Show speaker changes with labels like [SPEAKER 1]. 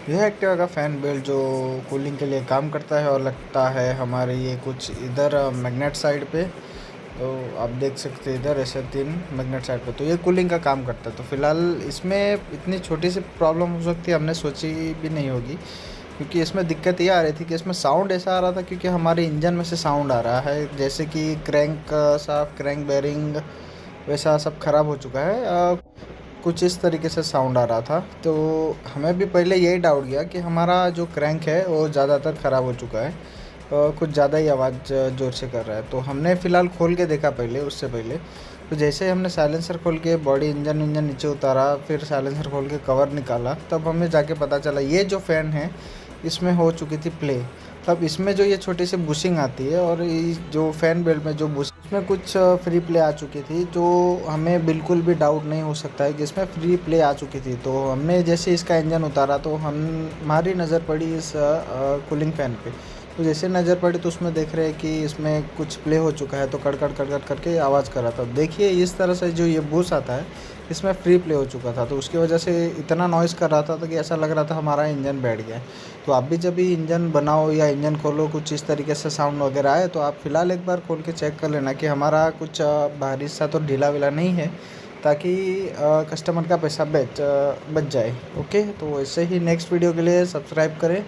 [SPEAKER 1] यह एक्टिवा का fan belt जो कूलिंग के लिए काम करता है और लगता है हमारे ये कुछ इधर मैग्नेट साइड पे। तो आप देख सकते हैं इधर ऐसे 3 मैग्नेट साइड पे, तो ये कूलिंग का काम करता है। तो फ़िलहाल इसमें इतनी छोटी सी प्रॉब्लम हो सकती है, हमने सोची भी नहीं होगी, क्योंकि इसमें दिक्कत ये आ रही थी कि इसमें साउंड ऐसा आ रहा था, क्योंकि हमारे इंजन में से साउंड आ रहा है जैसे कि क्रैंक शाफ्ट, क्रैंक बेरिंग वैसा सब खराब हो चुका है। कुछ इस तरीके से साउंड आ रहा था। तो हमें भी पहले यही डाउट गया कि हमारा जो क्रैंक है वो ज़्यादातर ख़राब हो चुका है, कुछ ज़्यादा ही आवाज़ ज़ोर से कर रहा है। तो हमने फ़िलहाल खोल के देखा पहले, उससे पहले तो जैसे हमने साइलेंसर खोल के बॉडी इंजन इंजन नीचे उतारा, फिर साइलेंसर खोल के कवर निकाला, तब हमें जाके पता चला ये जो फ़ैन है इसमें हो चुकी थी प्ले। तब इसमें जो ये छोटी सी बुशिंग आती है और ये जो फ़ैन बेल्ट में जो बुशिंग, इसमें कुछ फ्री प्ले आ चुकी थी, जो हमें बिल्कुल भी डाउट नहीं हो सकता है कि इसमें फ्री प्ले आ चुकी थी। तो हमने जैसे इसका इंजन उतारा तो हमारी नज़र पड़ी इस कूलिंग फ़ैन पे। तो जैसे नज़र पड़ी तो उसमें देख रहे हैं कि इसमें कुछ प्ले हो चुका है, तो कड़-कड़ कड़-कड़ करके आवाज़ कर रहा था। देखिए इस तरह से जो ये बूस्ट आता है, इसमें फ्री प्ले हो चुका था, तो उसकी वजह से इतना नॉइज़ कर रहा था तो कि ऐसा लग रहा था हमारा इंजन बैठ गया है। तो आप भी जब भी इंजन बनाओ या इंजन खोलो, कुछ इस तरीके से साउंड वगैरह आए, तो आप फ़िलहाल एक बार खोल के चेक कर लेना कि हमारा कुछ बाहरी सा तो ढीला-वीला नहीं है, ताकि कस्टमर का पैसा बच जाए। ओके, तो ऐसे ही नेक्स्ट वीडियो के लिए सब्सक्राइब करें।